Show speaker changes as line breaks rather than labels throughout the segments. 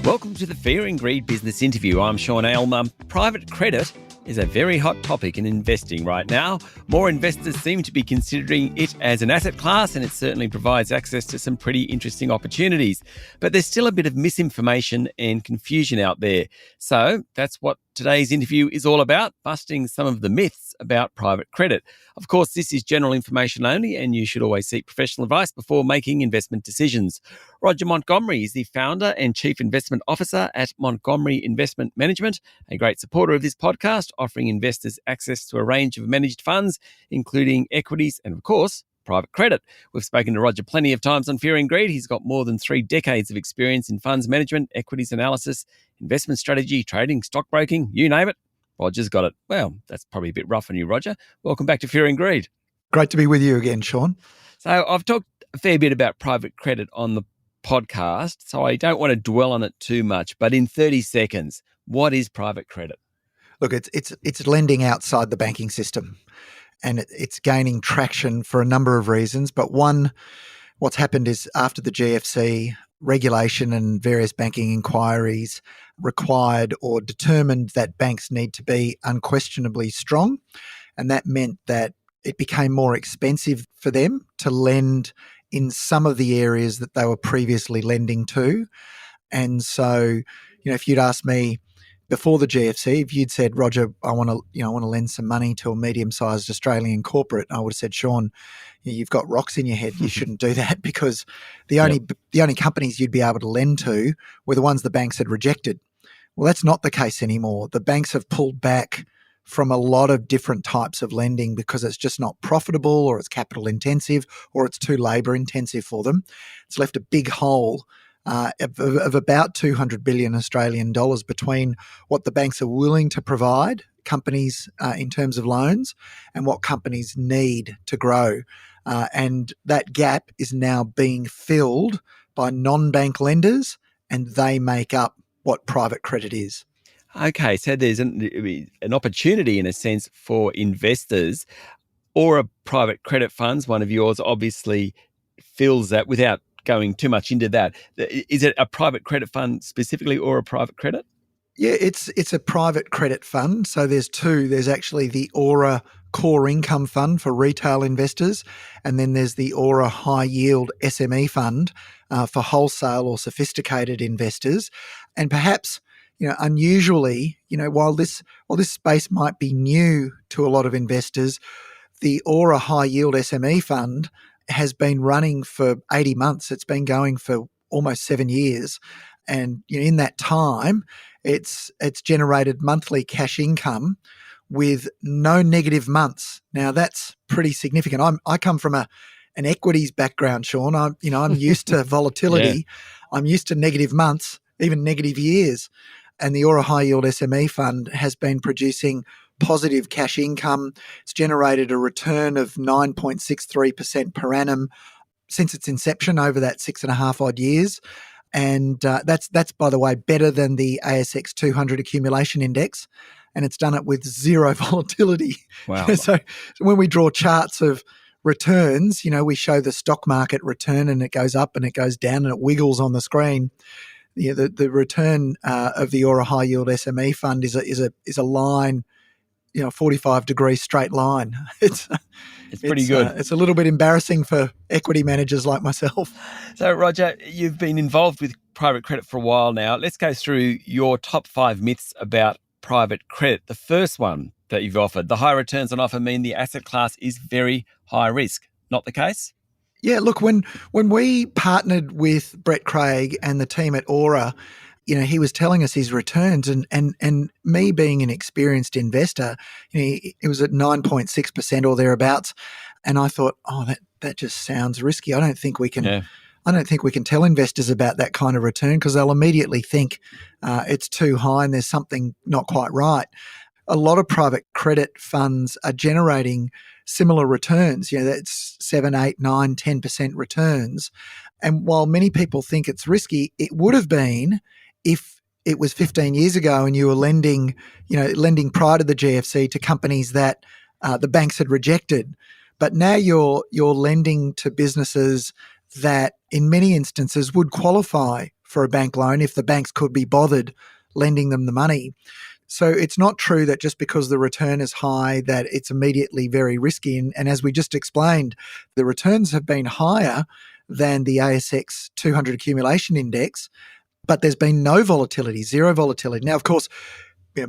Welcome to the Fear and Greed Business Interview. I'm Sean Aylmer. Private credit is a very hot topic in investing right now. More investors seem to be considering it as an asset class, and it certainly provides access to some pretty interesting opportunities. But there's still a bit of misinformation and confusion out there. So that's what today's interview is all about, busting some of the myths about private credit. Of course, this is general information only, and you should always seek professional advice before making investment decisions. Roger Montgomery is the founder and chief investment officer at Montgomery Investment Management, a great supporter of this podcast, offering investors access to a range of managed funds, including equities and, of course, private credit. We've spoken to Roger plenty of times on Fear and Greed. He's got more than 3 decades of experience in funds management, equities analysis, investment strategy, trading, stockbroking, you name it. Roger's got it. Well, that's probably a bit rough on you, Roger. Welcome back to Fear and Greed.
Great to be with you again, Sean.
So I've talked a fair bit about private credit on the podcast, so I don't want to dwell on it too much. But in 30 seconds, what is private credit?
Look, it's lending outside the banking system, and it's gaining traction for a number of reasons. But one, what's happened is after the GFC, regulation and various banking inquiries required or determined that banks need to be unquestionably strong, and that meant that it became more expensive for them to lend in some of the areas that they were previously lending to. And so, if you'd asked me before the GFC, if you'd said, Roger, I want to lend some money to a medium-sized Australian corporate, I would have said, Sean, you've got rocks in your head. You shouldn't do that, because the only companies you'd be able to lend to were the ones the banks had rejected. Well, that's not the case anymore. The banks have pulled back from a lot of different types of lending because it's just not profitable, or it's capital intensive, or it's too labour intensive for them. It's left a big hole of about 200 billion Australian dollars between what the banks are willing to provide companies in terms of loans and what companies need to grow. And that gap is now being filled by non-bank lenders, and they make up what private credit is.
Okay, so there's an opportunity in a sense for investors, or a private credit funds. One of yours obviously fills that without going too much into that. Is it a private credit fund specifically, or a private credit?
Yeah, it's a private credit fund. So there's two. There's actually the Aura Core Income Fund for retail investors, and then there's the Aura High Yield SME Fund for wholesale or sophisticated investors. And perhaps, unusually, while this space might be new to a lot of investors, the Aura High Yield SME Fund has been running for 80 months. It's been going for almost 7 years. And in that time, it's generated monthly cash income with no negative months. Now, that's pretty significant. I come from an equities background, Sean. I'm used to volatility. Yeah. I'm used to negative months, even negative years. And the Aura High Yield SME Fund has been producing positive cash income. It's generated a return of 9.63% per annum since its inception over that 6.5 odd years. And that's, by the way, better than the ASX 200 accumulation index. And it's done it with zero volatility.
Wow.
So when we draw charts of returns, we show the stock market return, and it goes up and it goes down and it wiggles on the screen. The return of the Aura High Yield SME Fund is a line, 45-degree straight line. It's
pretty good.
It's a little bit embarrassing for equity managers like myself.
So, Roger, you've been involved with private credit for a while now. Let's go through your top 5 myths about private credit. The first one that you've offered: the high returns on offer mean the asset class is very high risk. Not the case?
Yeah, look, when we partnered with Brett Craig and the team at Aura, he was telling us his returns, and me being an experienced investor, it was at 9.6% or thereabouts, and I thought, that just sounds risky. I don't think we can. Yeah. I don't think we can tell investors about that kind of return, because they'll immediately think it's too high and there's something not quite right. A lot of private credit funds are generating similar returns. That's 7, 8, 9, 10% returns. And while many people think it's risky, it would have been if it was 15 years ago and you were lending prior to the GFC to companies that the banks had rejected. But now you're lending to businesses that in many instances would qualify for a bank loan if the banks could be bothered lending them the money. So it's not true that just because the return is high that it's immediately very risky. And as we just explained, the returns have been higher than the ASX 200 accumulation index, but there's been no volatility, zero volatility. Now, of course,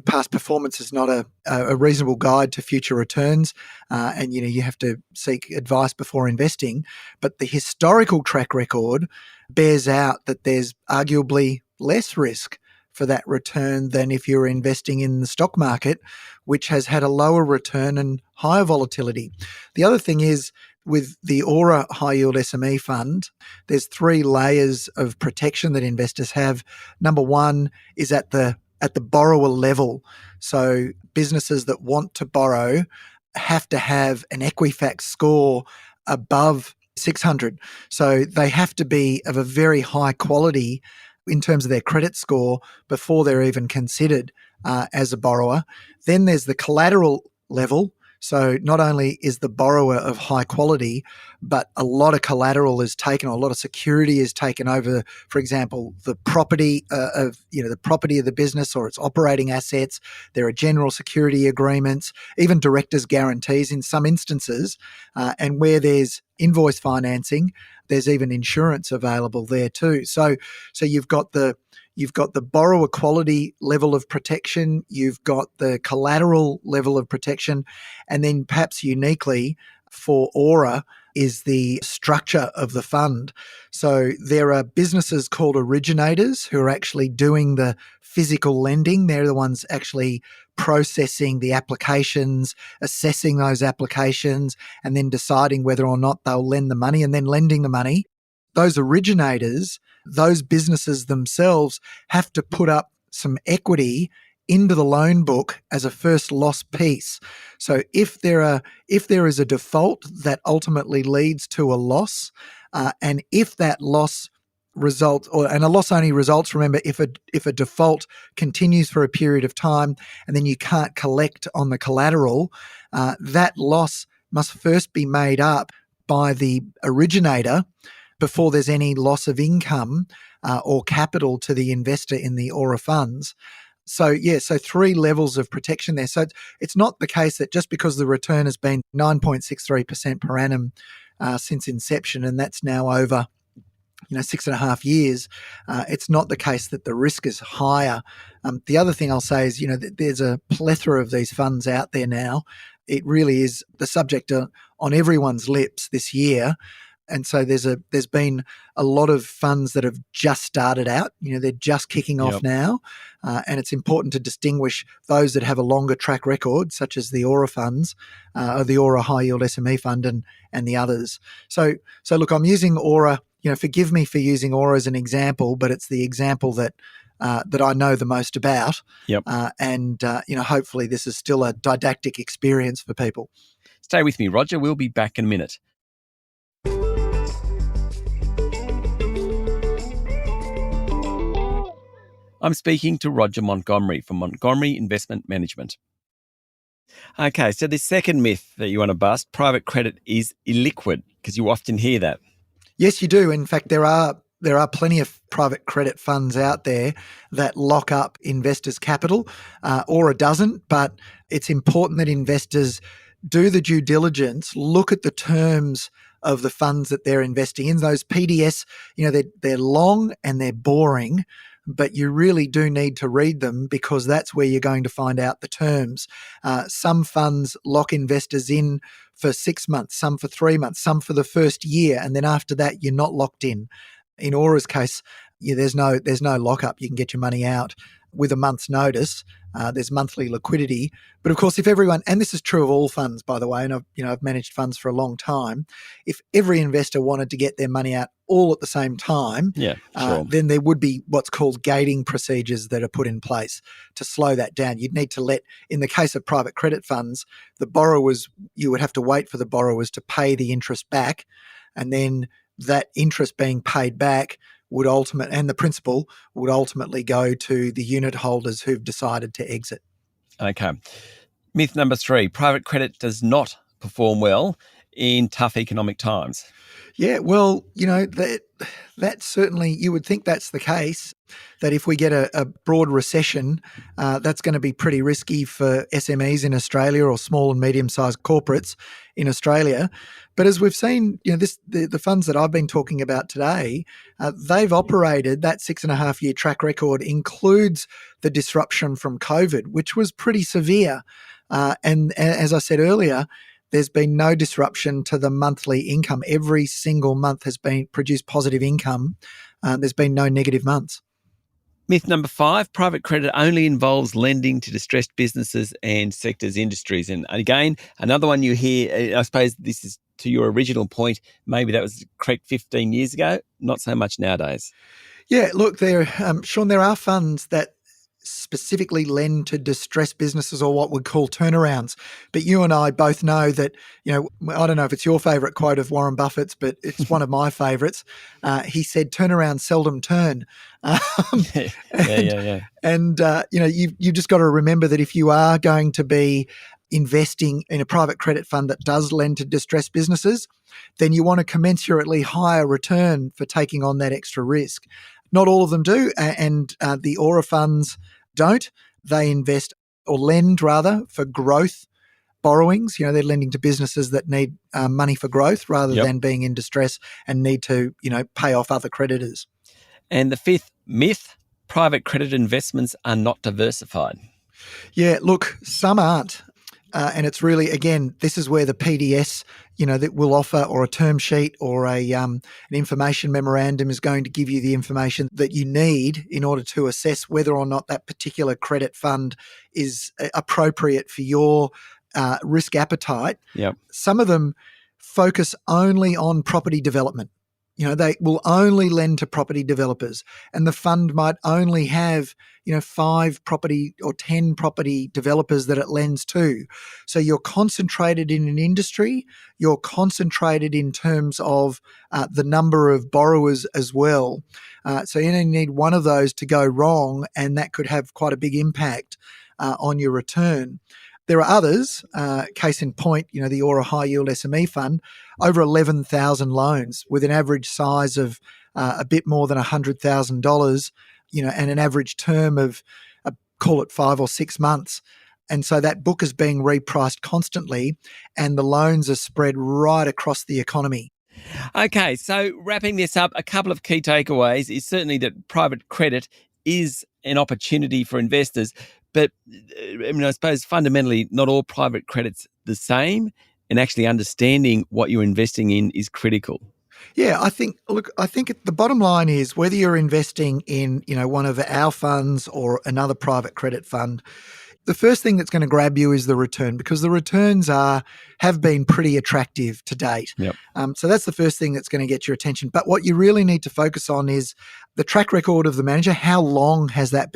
past performance is not a reasonable guide to future returns, and you have to seek advice before investing. But the historical track record bears out that there's arguably less risk for that return than if you're investing in the stock market, which has had a lower return and higher volatility. The other thing is, with the Aura High Yield SME Fund, there's 3 layers of protection that investors have. Number one is at the borrower level. So businesses that want to borrow have to have an Equifax score above 600. So they have to be of a very high quality in terms of their credit score before they're even considered as a borrower. Then there's the collateral level. So not only is the borrower of high quality, but a lot of collateral is taken, or a lot of security is taken over, for example, the property the property of the business or its operating assets. There are general security agreements, even directors' guarantees in some instances, and where there's invoice financing, there's even insurance available there too. So you've got the borrower quality level of protection, you've got the collateral level of protection, and then perhaps uniquely for Aura is the structure of the fund. So there are businesses called originators who are actually doing the physical lending. They're the ones actually processing the applications, assessing those applications, and then deciding whether or not they'll lend the money and then lending the money. Those originators, those businesses themselves have to put up some equity into the loan book as a first loss piece. So if there is a default that ultimately leads to a loss, and if that loss results, and a loss only results, remember, if a default continues for a period of time and then you can't collect on the collateral, that loss must first be made up by the originator before there's any loss of income or capital to the investor in the Aura funds. So 3 levels of protection there. So it's not the case that just because the return has been 9.63% per annum since inception, and that's now over 6.5 years, it's not the case that the risk is higher. The other thing I'll say is, there's a plethora of these funds out there now. It really is the subject on everyone's lips this year. And so there's been a lot of funds that have just started out. They're just kicking off now, and it's important to distinguish those that have a longer track record, such as the Aura funds, or the Aura High Yield SME Fund, and the others. So look, I'm using Aura. Forgive me for using Aura as an example, but it's the example that I know the most about.
Yep.
And hopefully this is still a didactic experience for people.
Stay with me, Roger. We'll be back in a minute. I'm speaking to Roger Montgomery from Montgomery Investment Management. Okay, so the second myth that you want to bust, private credit is illiquid, because you often hear that.
Yes, you do. In fact, there are plenty of private credit funds out there that lock up investors' capital. Aura doesn't, but it's important that investors do the due diligence, look at the terms of the funds that they're investing in. Those PDS, they're long and they're boring, but you really do need to read them because that's where you're going to find out the terms. Some funds lock investors in for 6 months, some for 3 months, some for the first year, and then after that you're not locked in. In Aura's case, there's no lockup. You can get your money out with a month's notice. There's monthly liquidity. But of course, if everyone, and this is true of all funds, by the way, and I've managed funds for a long time, if every investor wanted to get their money out all at the same time,
sure.
then there would be what's called gating procedures that are put in place to slow that down. You'd need to in the case of private credit funds, you would have to wait for the borrowers to pay the interest back, and then that interest being paid back and the principal would ultimately go to the unit holders who've decided to exit.
Okay. Myth number 3, private credit does not perform well. in tough economic times?
Yeah, well, that certainly, you would think that's the case, that if we get a broad recession, that's going to be pretty risky for SMEs in Australia or small and medium-sized corporates in Australia. But as we've seen, the funds that I've been talking about today, they've operated, that 6.5-year track record includes the disruption from COVID, which was pretty severe. And as I said earlier, there's been no disruption to the monthly income. Every single month has been produced positive income. There's been no negative months.
Myth number 5, private credit only involves lending to distressed businesses and sectors, industries. And again, another one you hear, I suppose this is to your original point, maybe that was correct 15 years ago, not so much nowadays.
Yeah, look, Sean, there are funds that specifically lend to distressed businesses or what we'd call turnarounds. But you and I both know that, I don't know if it's your favourite quote of Warren Buffett's, but it's one of my favourites. He said, turnarounds seldom turn.
Yeah.
And you've just got to remember that if you are going to be investing in a private credit fund that does lend to distressed businesses, then you want a commensurately higher return for taking on that extra risk. Not all of them do, and the Aura funds don't. They invest, or lend rather, for growth borrowings. They're lending to businesses that need money for growth rather than being in distress and need to, pay off other creditors.
And the 5th myth, private credit investments are not diversified.
Yeah, look, some aren't. And it's really, again, this is where the PDS, that will offer, or a term sheet or an information memorandum is going to give you the information that you need in order to assess whether or not that particular credit fund is appropriate for your risk appetite.
Yep.
Some of them focus only on property development. They will only lend to property developers, and the fund might only have, 5 property or 10 property developers that it lends to. So you're concentrated in an industry, you're concentrated in terms of the number of borrowers as well. So you only need one of those to go wrong, and that could have quite a big impact on your return. There are others, case in point, the Aura High Yield SME Fund, over 11,000 loans with an average size of a bit more than $100,000, and an average term of, call it 5 or 6 months. And so that book is being repriced constantly, and the loans are spread right across the economy.
Okay, so wrapping this up, a couple of key takeaways is certainly that private credit is an opportunity for investors. But I suppose fundamentally, not all private credit's the same, and actually understanding what you're investing in is critical.
Yeah, I think the bottom line is whether you're investing in, one of our funds or another private credit fund, the first thing that's going to grab you is the return, because the returns have been pretty attractive to date.
Yep.
So that's the first thing that's going to get your attention. But what you really need to focus on is the track record of the manager. How long has that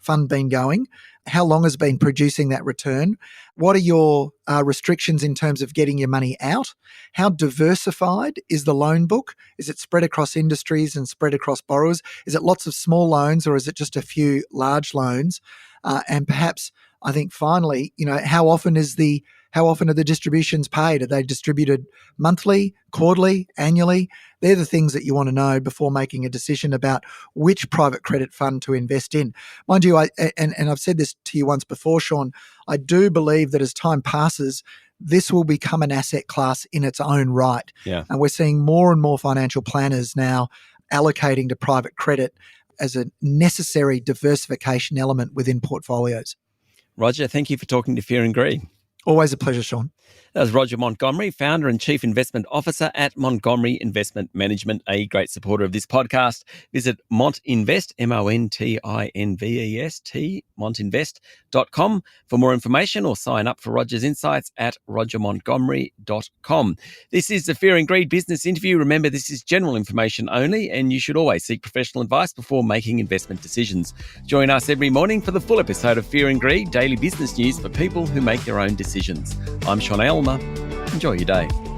fund been going? How long has it been producing that return? What are your restrictions in terms of getting your money out? How diversified is the loan book? Is it spread across industries and spread across borrowers? Is it lots of small loans, or is it just a few large loans? And perhaps, I think finally, how often are the distributions paid? Are they distributed monthly, quarterly, annually? They're the things that you want to know before making a decision about which private credit fund to invest in. Mind you, and I've said this to you once before, Sean, I do believe that as time passes, this will become an asset class in its own right.
Yeah.
And we're seeing more and more financial planners now allocating to private credit as a necessary diversification element within portfolios.
Roger, thank you for talking to Fear and Greed.
Always a pleasure, Sean.
That was Roger Montgomery, founder and chief investment officer at Montgomery Investment Management, a great supporter of this podcast. Visit Montinvest, Montinvest, montinvest.com for more information, or sign up for Roger's Insights at rogermontgomery.com. This is the Fear and Greed business interview. Remember, this is general information only, and you should always seek professional advice before making investment decisions. Join us every morning for the full episode of Fear and Greed, daily business news for people who make their own decisions. I'm Sean Aylmer. Enjoy your day.